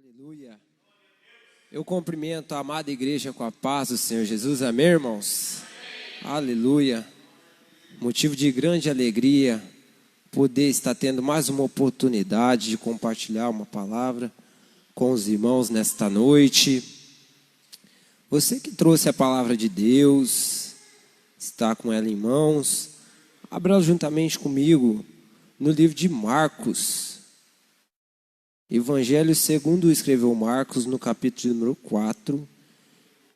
Aleluia. Eu cumprimento a amada igreja com a paz do Senhor Jesus. Amém, irmãos? Amém. Aleluia. Motivo de grande alegria poder estar tendo mais uma oportunidade de compartilhar uma palavra com os irmãos nesta noite. Você que trouxe a palavra de Deus, está com ela em mãos, abra juntamente comigo no livro de Marcos. Evangelho segundo escreveu Marcos, no capítulo número 4,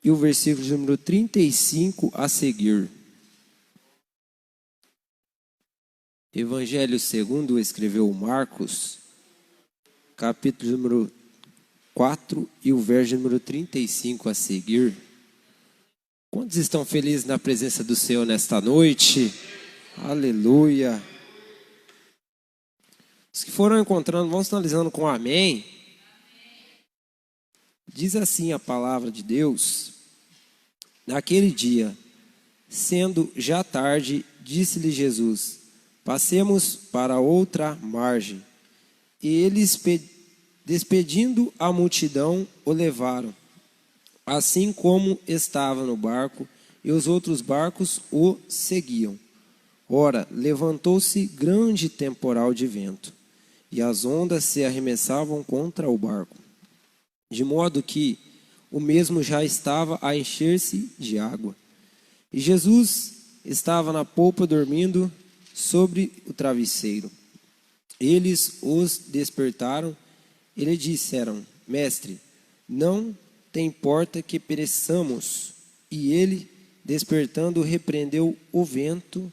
e o versículo número 35 a seguir. Evangelho segundo escreveu Marcos, capítulo número 4 e o verso número 35 a seguir. Quantos estão felizes na presença do Senhor nesta noite? Aleluia. Os que foram encontrando, vão sinalizando com amém. Diz assim a palavra de Deus: naquele dia, sendo já tarde, disse-lhe Jesus: passemos para outra margem. E eles, despedindo a multidão, o levaram, assim como estava no barco, e os outros barcos o seguiam. Ora, levantou-se grande temporal de vento, e as ondas se arremessavam contra o barco, de modo que o mesmo já estava a encher-se de água. E Jesus estava na polpa dormindo sobre o travesseiro. Eles os despertaram e lhe disseram: Mestre, não te importa que pereçamos? E ele, despertando, repreendeu o vento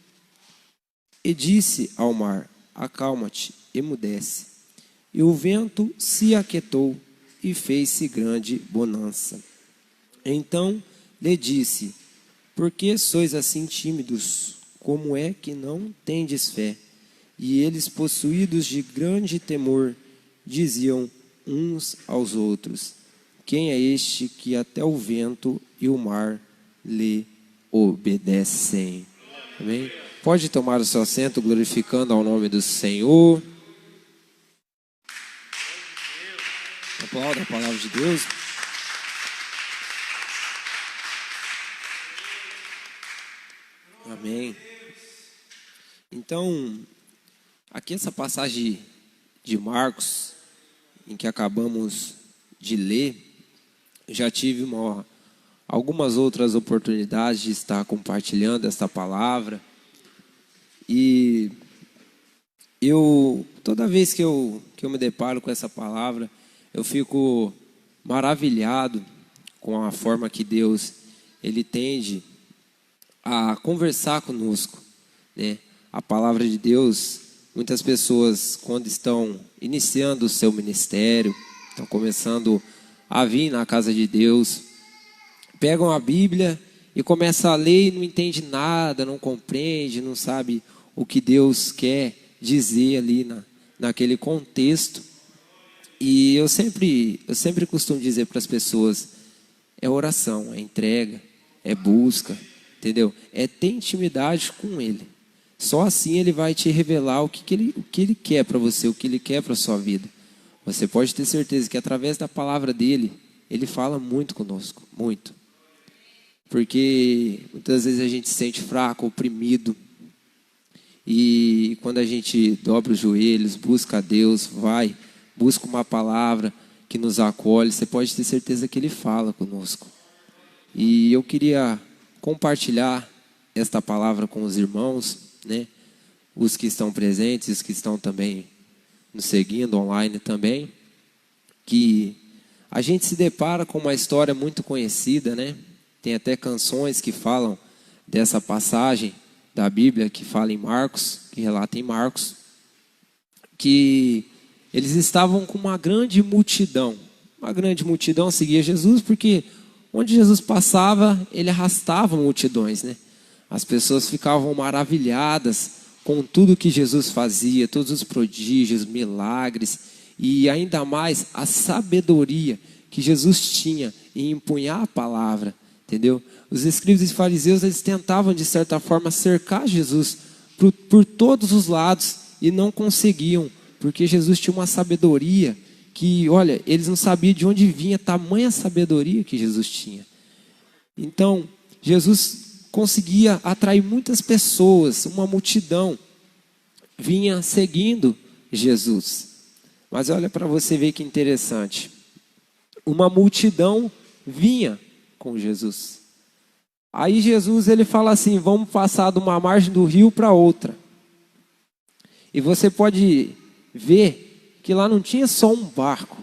e disse ao mar: acalma-te, emudece. E o vento se aquietou e fez-se grande bonança. Então lhe disse: por que sois assim tímidos? Como é que não tendes fé? E eles, possuídos de grande temor, diziam uns aos outros: quem é este que até o vento e o mar lhe obedecem? Amém? Pode tomar o seu assento, glorificando ao nome do Senhor. Aplauda a palavra de Deus. Amém. Então, aqui essa passagem de Marcos, em que acabamos de ler, já tive algumas outras oportunidades de estar compartilhando esta palavra. E toda vez que eu me deparo com essa palavra, eu fico maravilhado com a forma que Deus ele tende a conversar conosco, né? A palavra de Deus, muitas pessoas, quando estão iniciando o seu ministério, estão começando a vir na casa de Deus, pegam a Bíblia e começam a ler e não entende nada, não compreende, não sabe o que Deus quer dizer ali naquele contexto. E eu sempre costumo dizer para as pessoas: é oração, é entrega, é busca, entendeu? É ter intimidade com Ele. Só assim Ele vai te revelar o que Ele quer para você, o que Ele quer para a sua vida. Você pode ter certeza que através da palavra dEle, Ele fala muito conosco, muito. Porque muitas vezes a gente se sente fraco, oprimido. E quando a gente dobra os joelhos, busca a Deus, busca uma palavra que nos acolhe, você pode ter certeza que Ele fala conosco. E eu queria compartilhar esta palavra com os irmãos, né? Os que estão presentes, os que estão também nos seguindo online também, que a gente se depara com uma história muito conhecida, né? Tem até canções que falam dessa passagem da Bíblia, que fala em Marcos, que relata em Marcos, que eles estavam com uma grande multidão seguia Jesus, porque onde Jesus passava, ele arrastava multidões, né? As pessoas ficavam maravilhadas com tudo que Jesus fazia, todos os prodígios, milagres, e ainda mais a sabedoria que Jesus tinha em empunhar a palavra, entendeu? Os escribas e fariseus, eles tentavam de certa forma cercar Jesus por todos os lados e não conseguiam, porque Jesus tinha uma sabedoria que, olha, eles não sabiam de onde vinha tamanha sabedoria que Jesus tinha. Então, Jesus conseguia atrair muitas pessoas, uma multidão vinha seguindo Jesus. Mas olha para você ver que interessante. Uma multidão vinha com Jesus. Aí Jesus ele fala assim, vamos passar de uma margem do rio para outra. E você pode ver que lá não tinha só um barco.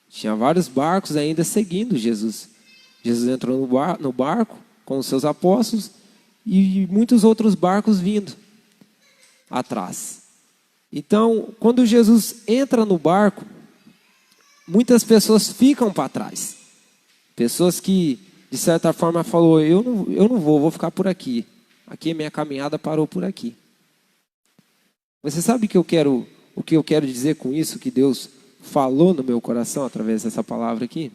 Tinha vários barcos ainda seguindo Jesus. Jesus entrou no barco com os seus apóstolos e muitos outros barcos vindo atrás. Então, quando Jesus entra no barco, muitas pessoas ficam para trás. Pessoas que, de certa forma, falou, eu não vou ficar por aqui. Aqui minha caminhada parou por aqui. Você sabe o que eu quero dizer com isso, que Deus falou no meu coração através dessa palavra aqui?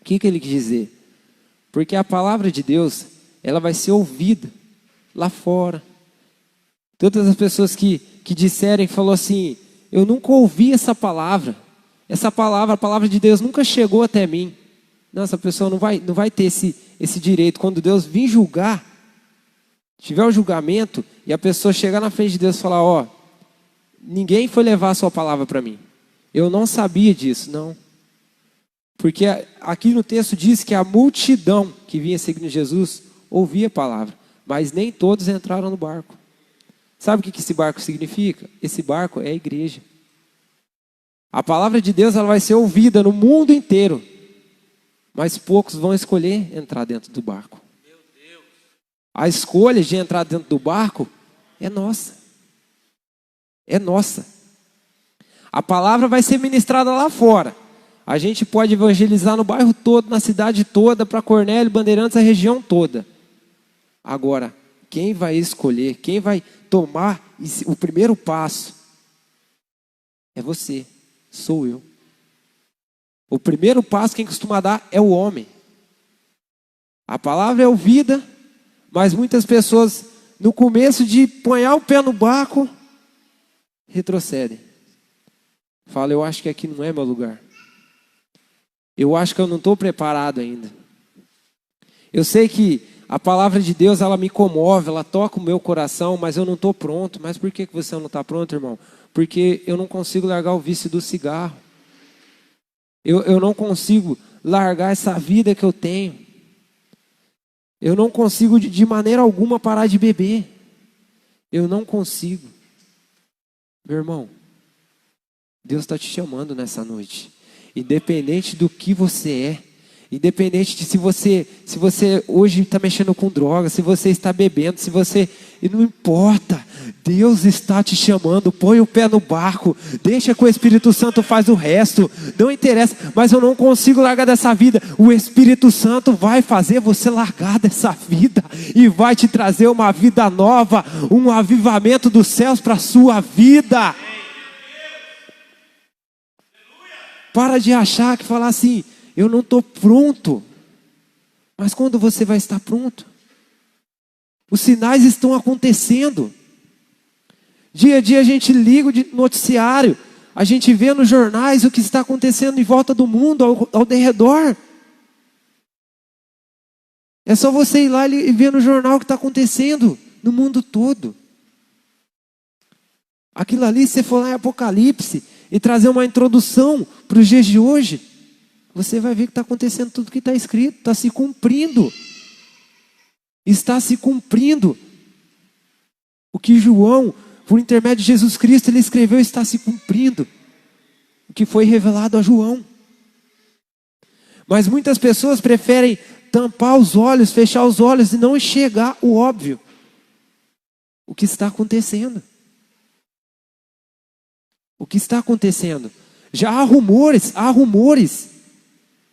O que ele quis dizer? Porque a palavra de Deus, ela vai ser ouvida lá fora. Todas as pessoas que disserem, falou assim, eu nunca ouvi essa palavra. Essa palavra, a palavra de Deus nunca chegou até mim. Não, essa pessoa não vai ter esse direito. Quando Deus vir julgar, tiver o julgamento, e a pessoa chegar na frente de Deus e falar, ó, ninguém foi levar a sua palavra para mim. Eu não sabia disso, não. Porque aqui no texto diz que a multidão que vinha seguindo Jesus ouvia a palavra, mas nem todos entraram no barco. Sabe o que esse barco significa? Esse barco é a igreja. A palavra de Deus ela vai ser ouvida no mundo inteiro, mas poucos vão escolher entrar dentro do barco. A escolha de entrar dentro do barco é nossa. É nossa. A palavra vai ser ministrada lá fora. A gente pode evangelizar no bairro todo, na cidade toda, para Cornélio, Bandeirantes, a região toda. Agora, quem vai escolher, quem vai tomar o primeiro passo é você, sou eu. O primeiro passo quem costuma dar é o homem. A palavra é ouvida, mas muitas pessoas no começo de ponhar o pé no barco, retrocedem. Fala, eu acho que aqui não é meu lugar. Eu acho que eu não estou preparado ainda. Eu sei que a palavra de Deus, ela me comove, ela toca o meu coração, mas eu não estou pronto. Mas por que você não está pronto, irmão? Porque eu não consigo largar o vício do cigarro. Eu não consigo largar essa vida que eu tenho. Eu não consigo de maneira alguma parar de beber. Eu não consigo. Meu irmão, Deus está te chamando nessa noite. Independente do que você é, independente de se você hoje está mexendo com droga, se você está bebendo, e não importa, Deus está te chamando, põe o pé no barco, deixa que o Espírito Santo faz o resto, não interessa, mas eu não consigo largar dessa vida, o Espírito Santo vai fazer você largar dessa vida, e vai te trazer uma vida nova, um avivamento dos céus para a sua vida. Para de achar que falar assim, eu não estou pronto. Mas quando você vai estar pronto? Os sinais estão acontecendo. Dia a dia a gente liga o noticiário, a gente vê nos jornais o que está acontecendo em volta do mundo, ao derredor. É só você ir lá e ver no jornal o que está acontecendo no mundo todo. Aquilo ali, se você for lá em Apocalipse e trazer uma introdução para os dias de hoje, você vai ver que está acontecendo tudo que está escrito, está se cumprindo. Está se cumprindo. O que João, por intermédio de Jesus Cristo, ele escreveu, está se cumprindo. O que foi revelado a João. Mas muitas pessoas preferem tampar os olhos, fechar os olhos e não enxergar o óbvio. O que está acontecendo. O que está acontecendo? Já há rumores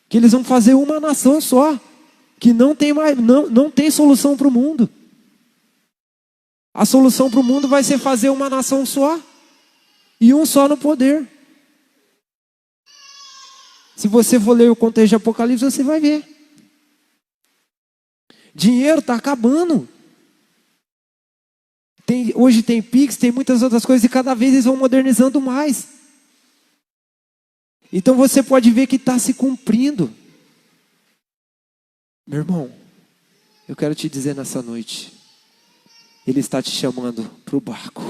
que eles vão fazer uma nação só, que não tem solução para o mundo. A solução para o mundo vai ser fazer uma nação só, e um só no poder. Se você for ler o contexto de Apocalipse, você vai ver. Dinheiro está acabando. Hoje tem Pix, tem muitas outras coisas, e cada vez eles vão modernizando mais. Então você pode ver que está se cumprindo. Meu irmão, eu quero te dizer nessa noite, Ele está te chamando para o barco.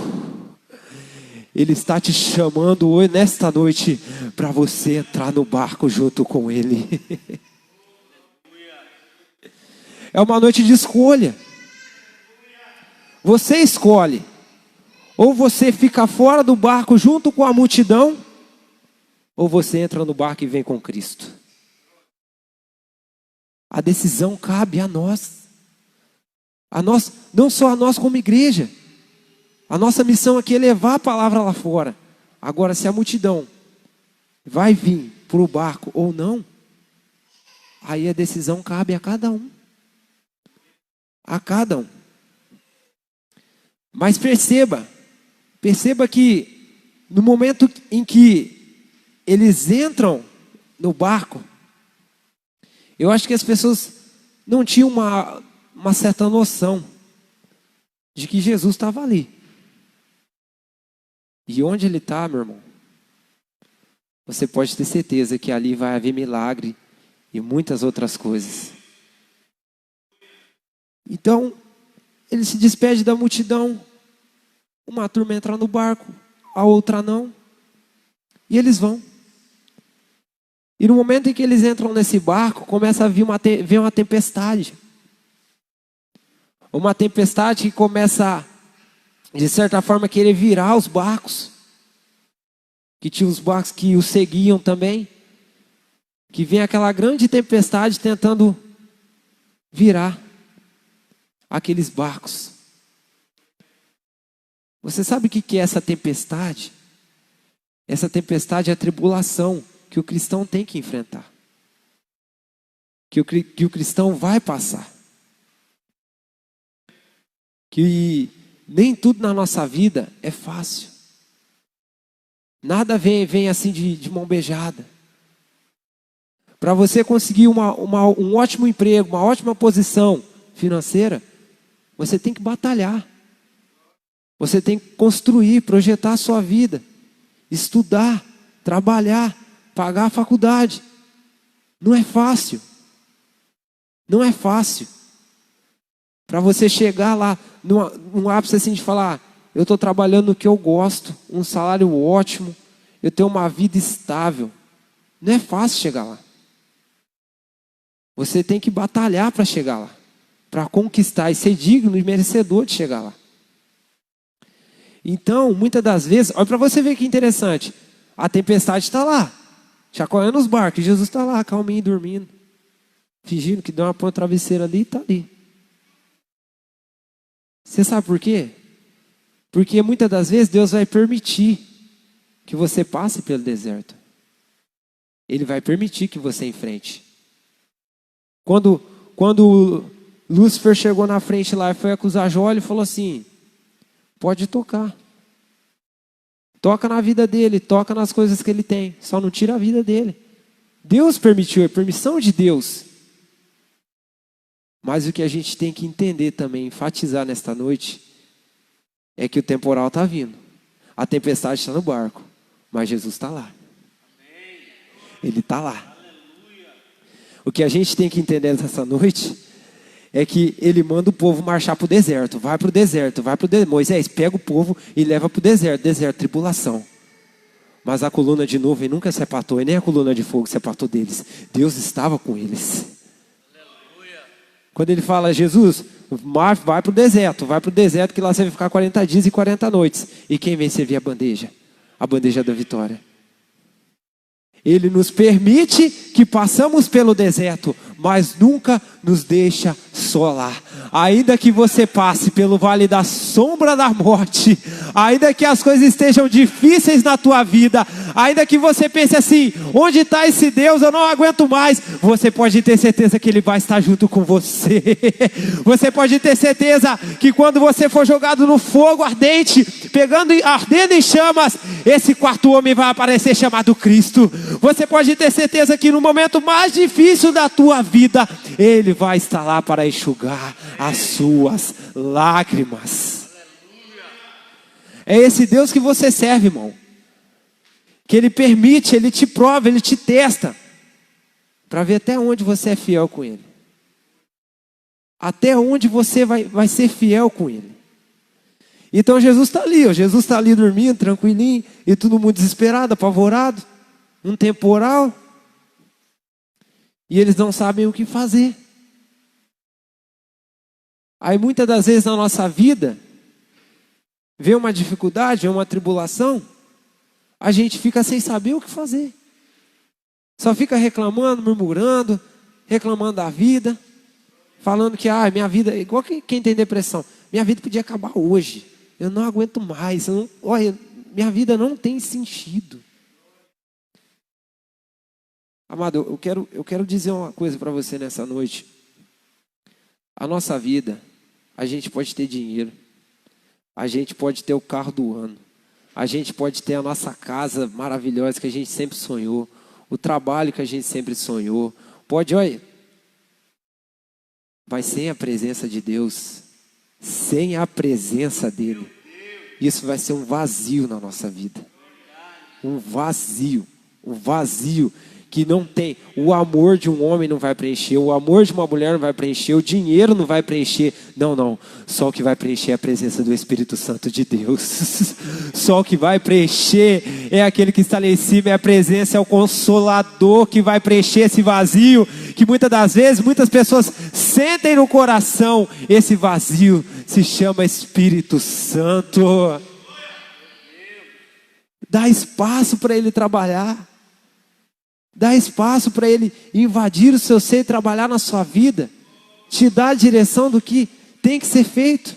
Ele está te chamando hoje, nesta noite, para você entrar no barco junto com Ele. É uma noite de escolha. Você escolhe. Ou você fica fora do barco junto com a multidão, ou você entra no barco e vem com Cristo. A decisão cabe a nós. Não só a nós como igreja. A nossa missão aqui é levar a palavra lá fora. Agora, se a multidão vai vir para o barco ou não, aí a decisão cabe a cada um. A cada um. Mas perceba que no momento em que eles entram no barco, eu acho que as pessoas não tinham uma certa noção de que Jesus estava ali. E onde Ele está, meu irmão, você pode ter certeza que ali vai haver milagre e muitas outras coisas. Então, Ele se despede da multidão. Uma turma entra no barco, a outra não. E eles vão. E no momento em que eles entram nesse barco, começa a vir uma tempestade. Uma tempestade que começa, de certa forma, a querer virar os barcos. Que tinha os barcos que os seguiam também. Que vem aquela grande tempestade tentando virar aqueles barcos. Você sabe o que é essa tempestade? Essa tempestade é a tribulação que o cristão tem que enfrentar. Que o cristão vai passar. Que nem tudo na nossa vida é fácil. Nada vem assim de mão beijada. Para você conseguir um ótimo emprego, uma ótima posição financeira, você tem que batalhar. Você tem que construir, projetar a sua vida, estudar, trabalhar, pagar a faculdade. Não é fácil. Não é fácil. Para você chegar lá, num ápice assim de falar, eu estou trabalhando no que eu gosto, um salário ótimo, eu tenho uma vida estável. Não é fácil chegar lá. Você tem que batalhar para chegar lá, para conquistar e ser digno e merecedor de chegar lá. Então, muitas das vezes, olha para você ver que interessante, a tempestade está lá, chacoalhando os barcos, Jesus está lá, calminho, dormindo, fingindo que deu uma ponta travesseira ali e está ali. Você sabe por quê? Porque muitas das vezes Deus vai permitir que você passe pelo deserto. Ele vai permitir que você enfrente. Quando Lúcifer chegou na frente lá e foi acusar Jó, ele falou assim, pode tocar. Toca na vida dele, toca nas coisas que ele tem. Só não tira a vida dele. Deus permitiu, é permissão de Deus. Mas o que a gente tem que entender também, enfatizar nesta noite, é que o temporal está vindo. A tempestade está no barco, mas Jesus está lá. Ele está lá. O que a gente tem que entender nessa noite é que Ele manda o povo marchar para o deserto. Vai para o deserto, vai para o deserto. Moisés, pega o povo e leva para o deserto. Deserto, tribulação. Mas a coluna de nuvem nunca se apartou, e nem a coluna de fogo se apartou deles. Deus estava com eles. Quando Ele fala, Jesus, vai para o deserto que lá você vai ficar 40 dias e 40 noites. E quem vem servir a bandeja da vitória. Ele nos permite que passamos pelo deserto, mas nunca nos deixa só lá. Ainda que você passe pelo vale da sombra da morte, ainda que as coisas estejam difíceis na tua vida, ainda que você pense assim, onde está esse Deus, eu não aguento mais, você pode ter certeza que Ele vai estar junto com você. Você pode ter certeza que quando você for jogado no fogo ardente, ardendo em chamas, esse quarto homem vai aparecer chamado Cristo. Você pode ter certeza que no momento mais difícil da tua vida, Ele vai estar lá para enxugar as suas lágrimas. É esse Deus que você serve, irmão. que Ele permite, Ele te prova, Ele te testa, para ver até onde você é fiel com Ele. Até onde você vai ser fiel com Ele. Então Jesus está ali, ó, Jesus está ali dormindo, tranquilinho, e todo mundo desesperado, apavorado, um temporal, e eles não sabem o que fazer. Aí muitas das vezes na nossa vida, vê uma dificuldade, vê uma tribulação, a gente fica sem saber o que fazer. Só fica reclamando, murmurando, reclamando da vida, falando que minha vida, igual quem tem depressão, minha vida podia acabar hoje, eu não aguento mais, olha, minha vida não tem sentido. Amado, eu quero dizer uma coisa para você nessa noite. A nossa vida, a gente pode ter dinheiro, a gente pode ter o carro do ano, a gente pode ter a nossa casa maravilhosa que a gente sempre sonhou, o trabalho que a gente sempre sonhou. Pode, olha, mas sem a presença de Deus, sem a presença dEle, isso vai ser um vazio na nossa vida. Um vazio que não tem. O amor de um homem não vai preencher, o amor de uma mulher não vai preencher, o dinheiro não vai preencher. Não. Só o que vai preencher é a presença do Espírito Santo de Deus. Só o que vai preencher é aquele que está lá em cima, é a presença, é o Consolador que vai preencher esse vazio, que muitas das vezes, muitas pessoas sentem no coração. Esse vazio se chama Espírito Santo. Dá espaço para Ele trabalhar. Dá espaço para Ele invadir o seu ser e trabalhar na sua vida. Te dá a direção do que tem que ser feito.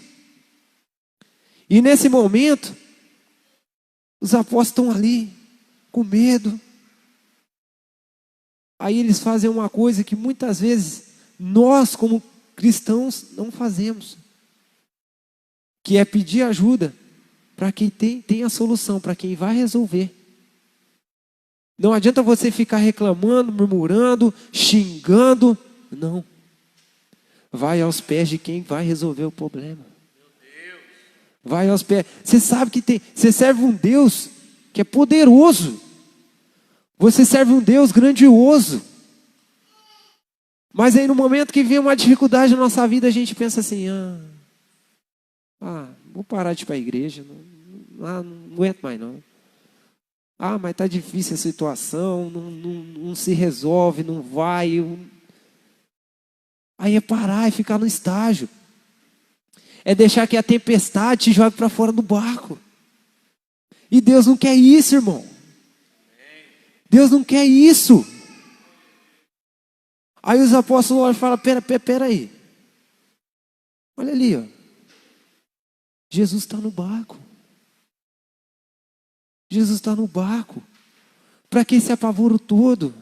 E nesse momento, os apóstolos estão ali, com medo. Aí eles fazem uma coisa que muitas vezes nós, como cristãos, não fazemos. Que é pedir ajuda para quem tem a solução, para quem vai resolver. Não adianta você ficar reclamando, murmurando, xingando. Não. Vai aos pés de quem vai resolver o problema. Vai aos pés. Você sabe que você serve um Deus que é poderoso. Você serve um Deus grandioso. Mas aí no momento que vem uma dificuldade na nossa vida, a gente pensa assim, vou parar de ir para a igreja. Não aguento mais não. Mas está difícil a situação, não se resolve, não vai. Aí é parar e ficar no estágio. É deixar que a tempestade te jogue para fora do barco. E Deus não quer isso, irmão. Deus não quer isso. Aí os apóstolos olham e falam, pera aí. Olha ali, ó. Jesus está no barco. Jesus está no barco. Para que esse apavoro todo?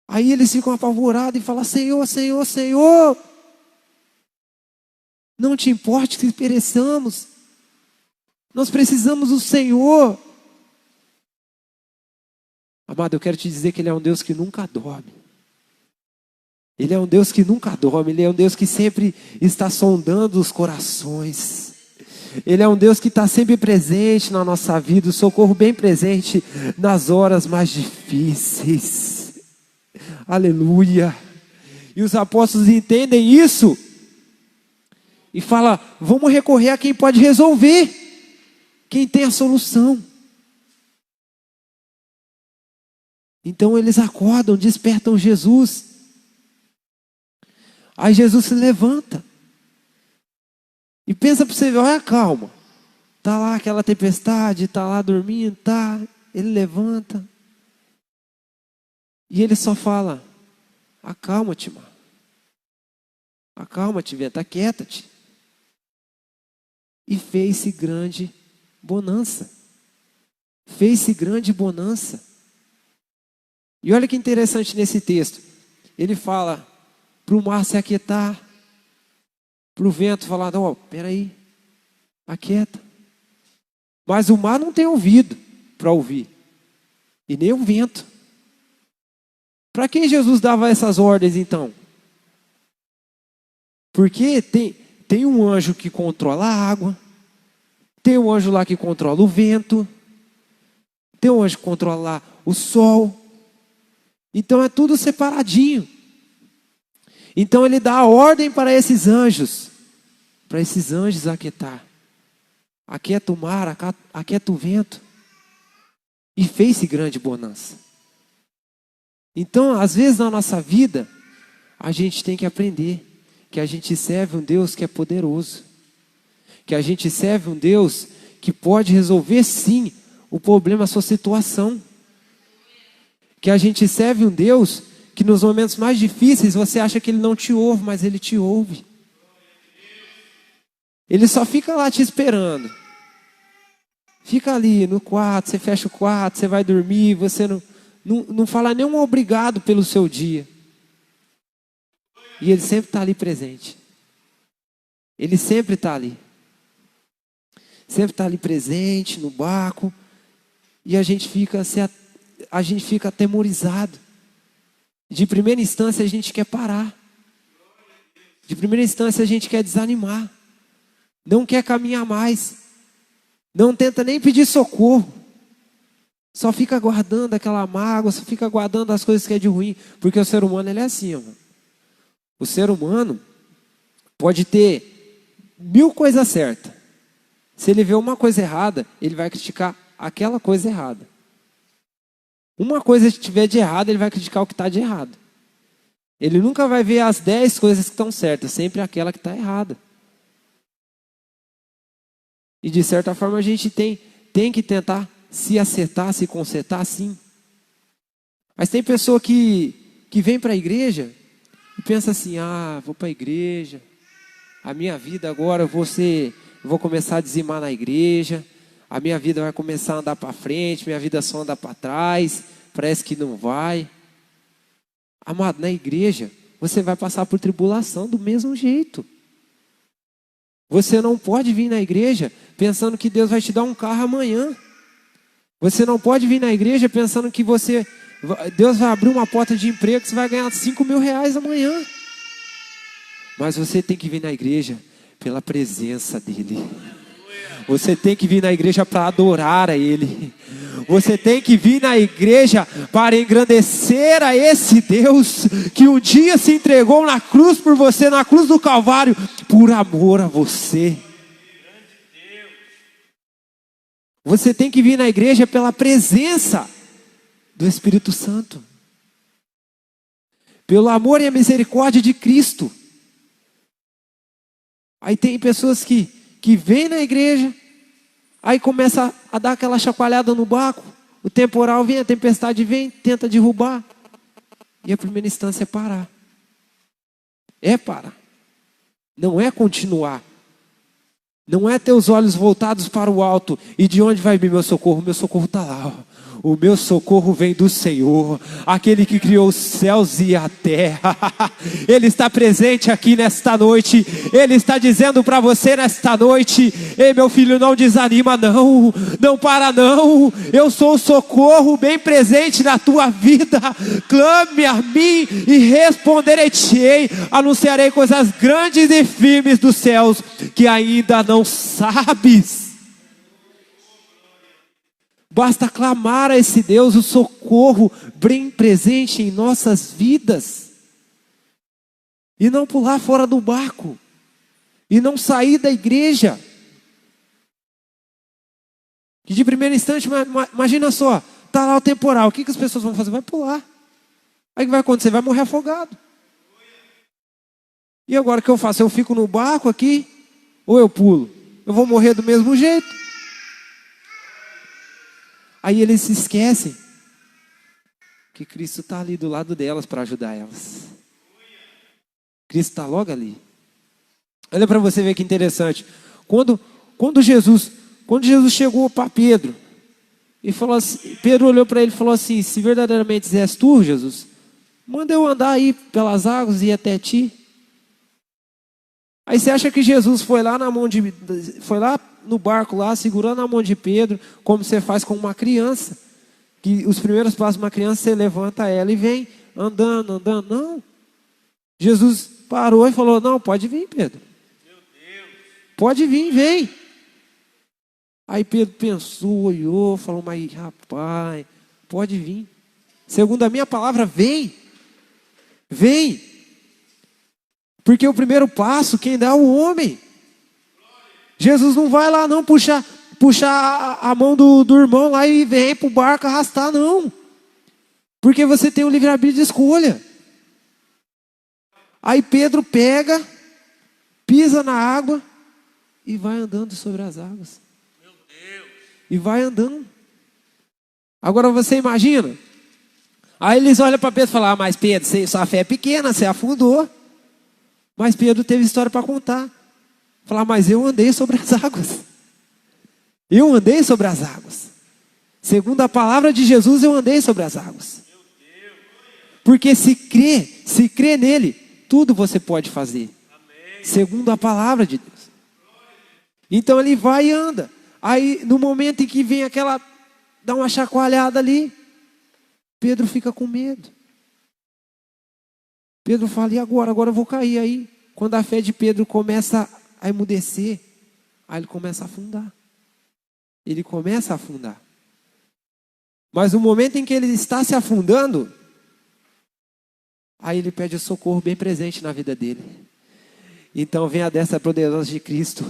Aí eles ficam apavorados e falam, Senhor, Senhor, Senhor. Não te importe que pereçamos. Nós precisamos do Senhor. Amado, eu quero te dizer que Ele é um Deus que nunca dorme. Ele é um Deus que nunca dorme. Ele é um Deus que sempre está sondando os corações. Ele é um Deus que está sempre presente na nossa vida, o socorro bem presente nas horas mais difíceis. Aleluia. E os apóstolos entendem isso e falam, vamos recorrer a quem pode resolver, quem tem a solução. Então eles acordam, despertam Jesus. Aí Jesus se levanta. E pensa para você ver, olha, calma. Está lá aquela tempestade, está lá dormindo, tá. Ele levanta. E ele só fala, acalma-te, mano. Acalma-te, venta, aquieta-te. E fez-se grande bonança. Fez-se grande bonança. E olha que interessante nesse texto. Ele fala para o mar se aquietar. Para o vento falar, não, peraí, aquieta. Mas o mar não tem ouvido para ouvir. E nem o vento. Para quem Jesus dava essas ordens então? Porque tem um anjo que controla a água. Tem um anjo lá que controla o vento. Tem um anjo que controla lá o sol. Então é tudo separadinho. Então ele dá a ordem para esses anjos aquietar. Aquieta o mar, aquieta o vento. E fez-se grande bonança. Então, às vezes na nossa vida, a gente tem que aprender que a gente serve um Deus que é poderoso. Que a gente serve um Deus que pode resolver sim o problema, a sua situação. Que a gente serve um Deus que nos momentos mais difíceis você acha que Ele não te ouve, mas Ele te ouve. Ele só fica lá te esperando. Fica ali no quarto, você fecha o quarto, você vai dormir, você não fala nenhum obrigado pelo seu dia. E Ele sempre está ali presente. Ele sempre está ali. Sempre está ali presente no barco. E a gente fica atemorizado. De primeira instância a gente quer parar. De primeira instância a gente quer desanimar. Não quer caminhar mais. Não tenta nem pedir socorro. Só fica guardando aquela mágoa, só fica guardando as coisas que é de ruim. Porque o ser humano ele é assim, mano. O ser humano pode ter 1000 coisas certas. Se ele vê uma coisa errada, ele vai criticar aquela coisa errada. Uma coisa que tiver de errado, ele vai criticar o que está de errado. Ele nunca vai ver as 10 coisas que estão certas, sempre aquela que está errada. E de certa forma a gente tem que tentar se acertar, se consertar, sim. Mas tem pessoa que vem para a igreja e pensa assim, vou para a igreja, a minha vida agora eu vou começar a dizimar na igreja, a minha vida vai começar a andar para frente, minha vida só anda para trás, parece que não vai. Amado, na igreja você vai passar por tribulação do mesmo jeito. Você não pode vir na igreja pensando que Deus vai te dar um carro amanhã. Você não pode vir na igreja pensando que Deus vai abrir uma porta de emprego que você vai ganhar 5 mil reais amanhã. Mas você tem que vir na igreja pela presença dEle. Você tem que vir na igreja para adorar a Ele. Você tem que vir na igreja para engrandecer a esse Deus que um dia se entregou na cruz por você, na cruz do Calvário, por amor a você. Você tem que vir na igreja pela presença do Espírito Santo. Pelo amor e a misericórdia de Cristo. Aí tem pessoas que vêm na igreja, aí começa a dar aquela chacoalhada no barco, o temporal vem, a tempestade vem, tenta derrubar. E a primeira instância é parar. É parar. Não é continuar. Não é ter os olhos voltados para o alto. E de onde vai vir meu socorro? Meu socorro está lá, ó. O meu socorro vem do Senhor, aquele que criou os céus e a terra. Ele está presente aqui nesta noite. Ele está dizendo para você nesta noite: ei, meu filho, não desanima não, não para não. Eu sou o socorro bem presente na tua vida. Clame a mim e responderei-te-ei. Anunciarei coisas grandes e firmes dos céus que ainda não sabes. Basta clamar a esse Deus o socorro bem presente em nossas vidas. E não pular fora do barco. E não sair da igreja. Que de primeiro instante, imagina só, está lá o temporal, o que as pessoas vão fazer? Vai pular. Aí o que vai acontecer? Vai morrer afogado. E agora o que eu faço? Eu fico no barco aqui, ou eu pulo? Eu vou morrer do mesmo jeito. Aí eles se esquecem que Cristo está ali do lado delas para ajudar elas. Cristo está logo ali. Olha para você ver que interessante. Quando Jesus chegou para Pedro e falou assim, Pedro olhou para ele e falou assim: se verdadeiramente és tu, Jesus, manda eu andar aí pelas águas e ir até ti. Aí você acha que Jesus foi lá no barco lá, segurando a mão de Pedro, como você faz com uma criança, que os primeiros passos de uma criança, você levanta ela e vem andando. Não. Jesus parou e falou: não, pode vir, Pedro. Pode vir, vem. Aí Pedro pensou, olhou, falou, mas rapaz, pode vir. Segundo a minha palavra, vem. Vem. Porque o primeiro passo, quem dá é o homem. Jesus não vai lá não puxar a mão do irmão lá e vem para o barco arrastar, não. Porque você tem o livre-arbítrio de escolha. Aí Pedro pega, pisa na água e vai andando sobre as águas. Meu Deus. E vai andando. Agora você imagina. Aí eles olham para Pedro e falam, mas Pedro, sua fé é pequena, você afundou. Mas Pedro teve história para contar. Falar, mas eu andei sobre as águas. Eu andei sobre as águas. Segundo a palavra de Jesus, eu andei sobre as águas. Porque se crê nele, tudo você pode fazer. Segundo a palavra de Deus. Então ele vai e anda. Aí no momento em que vem aquela, dá uma chacoalhada ali, Pedro fica com medo. Pedro fala, e agora? Agora eu vou cair aí. Quando a fé de Pedro começa a emudecer, aí ele começa a afundar. Ele começa a afundar. Mas no momento em que ele está se afundando, aí ele pede o socorro bem presente na vida dele. Então vem a destra poderosa de Cristo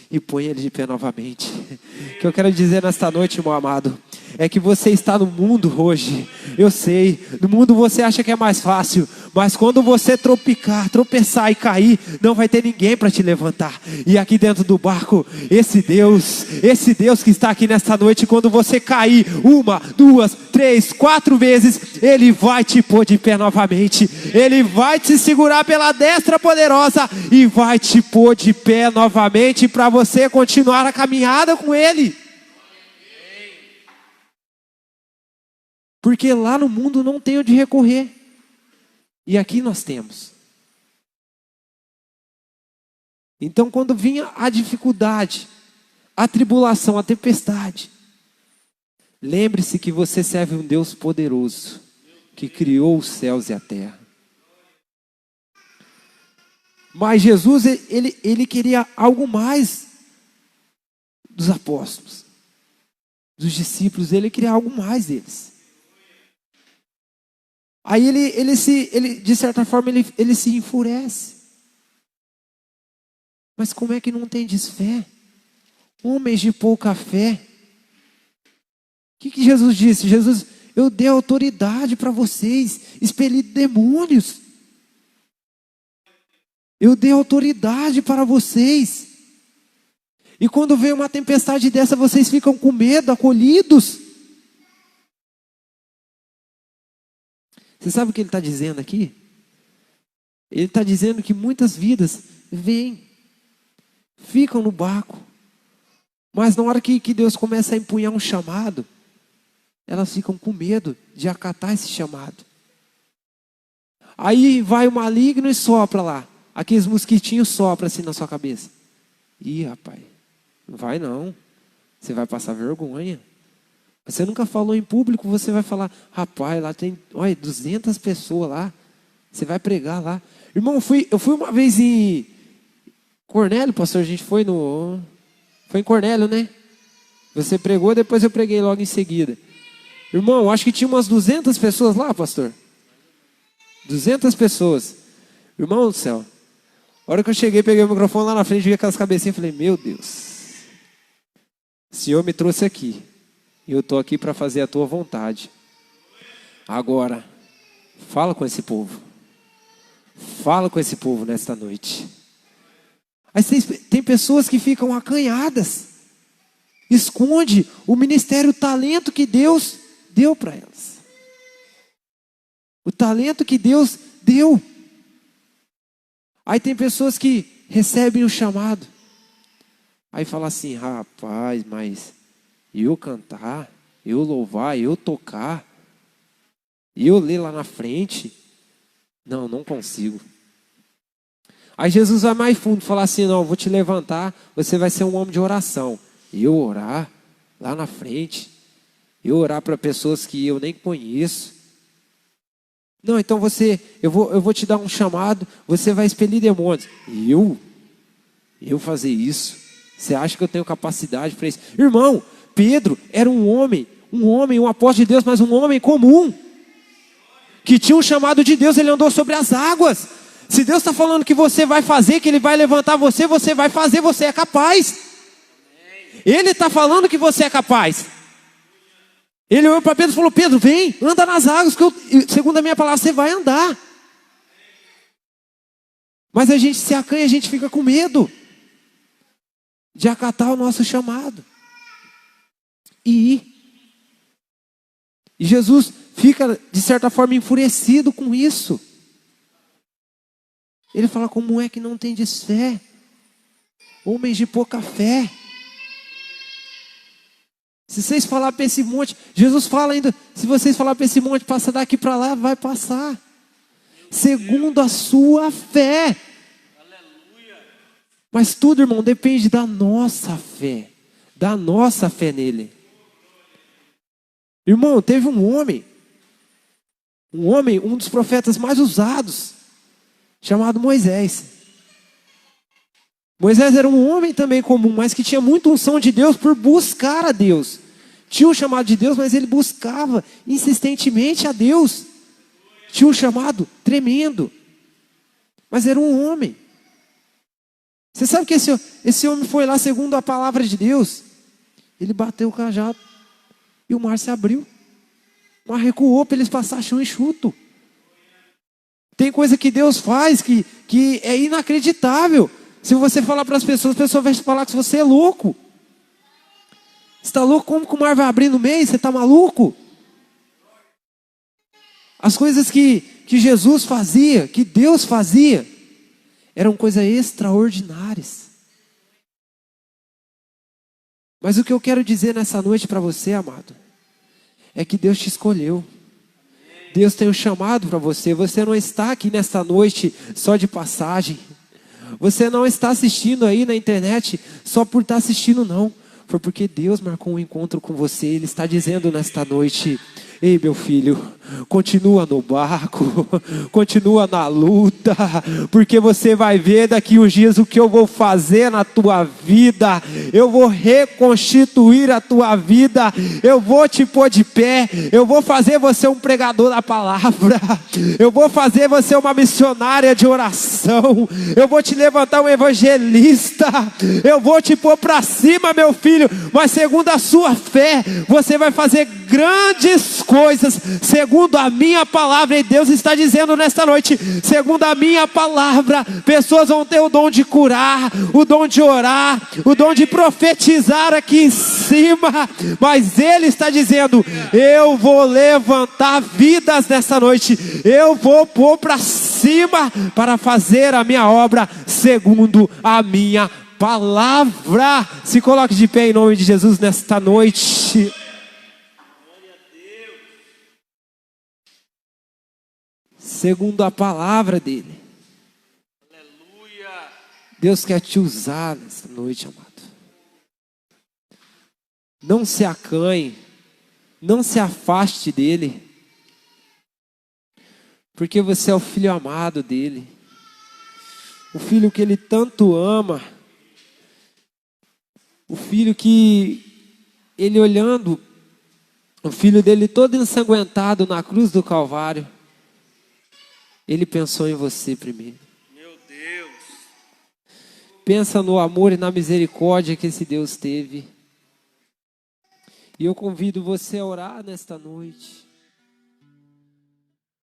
e põe ele de pé novamente. O que eu quero dizer nesta noite, meu amado, é que você está no mundo hoje. Eu sei, no mundo você acha que é mais fácil, mas quando você tropeçar e cair, não vai ter ninguém para te levantar. E aqui dentro do barco, esse Deus que está aqui nesta noite, quando você cair 1, 2, 3, 4 vezes, Ele vai te pôr de pé novamente. Ele vai te segurar pela destra poderosa e vai te pôr de pé novamente para você continuar a caminhada com Ele. Porque lá no mundo não tem onde recorrer. E aqui nós temos. Então quando vinha a dificuldade, a tribulação, a tempestade, lembre-se que você serve um Deus poderoso, que criou os céus e a terra. Mas Jesus, ele queria algo mais dos apóstolos, dos discípulos, ele queria algo mais deles. Aí ele de certa forma, ele se enfurece. Mas como é que não tem desfé? Homens de pouca fé. O que Jesus disse? Jesus, eu dei autoridade para vocês, expelir demônios. Eu dei autoridade para vocês. E quando vem uma tempestade dessa, vocês ficam com medo, acolhidos. Você sabe o que ele está dizendo aqui? Ele está dizendo que muitas vidas vêm, ficam no barco, mas na hora que Deus começa a empunhar um chamado, elas ficam com medo de acatar esse chamado. Aí vai o maligno e sopra lá, aqueles mosquitinhos sopram assim na sua cabeça. Ih, rapaz, não vai não, você vai passar vergonha. Você nunca falou em público, você vai falar, rapaz, lá tem 200 pessoas lá, você vai pregar lá. Irmão, eu fui uma vez em Cornélio, pastor, a gente foi em Cornélio, né? Você pregou, depois eu preguei logo em seguida. Irmão, acho que tinha umas 200 pessoas lá, pastor. 200 pessoas. Irmão do céu, a hora que eu cheguei, peguei o microfone lá na frente, vi aquelas cabecinhas e falei, meu Deus, o Senhor me trouxe aqui. E eu estou aqui para fazer a tua vontade. Agora, fala com esse povo. Fala com esse povo nesta noite. Aí tem pessoas que ficam acanhadas. Esconde o ministério, o talento que Deus deu para elas. O talento que Deus deu. Aí tem pessoas que recebem o chamado. Aí fala assim, rapaz, mas eu cantar, eu louvar, eu tocar, eu ler lá na frente, não consigo. Aí Jesus vai mais fundo, falar assim, não, eu vou te levantar, você vai ser um homem de oração. Eu orar lá na frente, eu orar para pessoas que eu nem conheço. Não, então eu vou te dar um chamado, você vai expelir demônios. Eu fazer isso? Você acha que eu tenho capacidade para isso? Irmão, Pedro era um apóstolo de Deus, mas um homem comum, que tinha um chamado de Deus. Ele andou sobre as águas. Se Deus está falando que você vai fazer, que Ele vai levantar você, você vai fazer, você é capaz. Ele está falando que você é capaz. Ele olhou para Pedro e falou: Pedro, vem, anda nas águas, que segundo a minha palavra, você vai andar. Mas a gente se acanha, a gente fica com medo de acatar o nosso chamado e ir. E Jesus fica, de certa forma, enfurecido com isso. Ele fala: como é que não tendes fé? Homens de pouca fé. Se vocês falarem para esse monte, Jesus fala ainda, se vocês falarem para esse monte, passa daqui para lá, vai passar. Segundo a sua fé. Mas tudo, irmão, depende da nossa fé. Da nossa fé nele. Irmão, teve um homem, um dos profetas mais usados, chamado Moisés. Moisés era um homem também comum, mas que tinha muita unção de Deus por buscar a Deus. Tinha um chamado de Deus, mas ele buscava insistentemente a Deus. Tinha um chamado tremendo. Mas era um homem. Você sabe que esse homem foi lá segundo a palavra de Deus? Ele bateu o cajado e o mar se abriu. O mar recuou para eles passarem chão enxuto. Tem coisa que Deus faz que é inacreditável. Se você falar para as pessoas vão falar que você é louco. Você está louco? Como que o mar vai abrir no meio? Você está maluco? As coisas que Jesus fazia, que Deus fazia, eram coisas extraordinárias. Mas o que eu quero dizer nessa noite para você, amado, é que Deus te escolheu. Deus tem um chamado para você. Você não está aqui nesta noite só de passagem. Você não está assistindo aí na internet só por estar assistindo, não. Foi porque Deus marcou um encontro com você. Ele está dizendo nesta noite: ei, meu filho, continua no barco, continua na luta, porque você vai ver daqui uns dias o que eu vou fazer na tua vida. Eu vou reconstituir a tua vida, eu vou te pôr de pé, eu vou fazer você um pregador da palavra, eu vou fazer você uma missionária de oração, eu vou te levantar um evangelista, eu vou te pôr para cima, meu filho, mas segundo a sua fé, você vai fazer grandes coisas, segundo a minha palavra. E Deus está dizendo nesta noite: segundo a minha palavra, pessoas vão ter o dom de curar, o dom de orar, o dom de profetizar aqui em cima, mas Ele está dizendo: eu vou levantar vidas nessa noite, eu vou pôr para cima para fazer a minha obra segundo a minha palavra. Se coloque de pé em nome de Jesus nesta noite. Segundo a palavra dele. Aleluia. Deus quer te usar nessa noite, amado. Não se acanhe, não se afaste dele, porque você é o filho amado dele, o filho que ele tanto ama, o filho que ele olhando, o filho dele todo ensanguentado na cruz do Calvário, ele pensou em você primeiro. Meu Deus. Pensa no amor e na misericórdia que esse Deus teve. E eu convido você a orar nesta noite.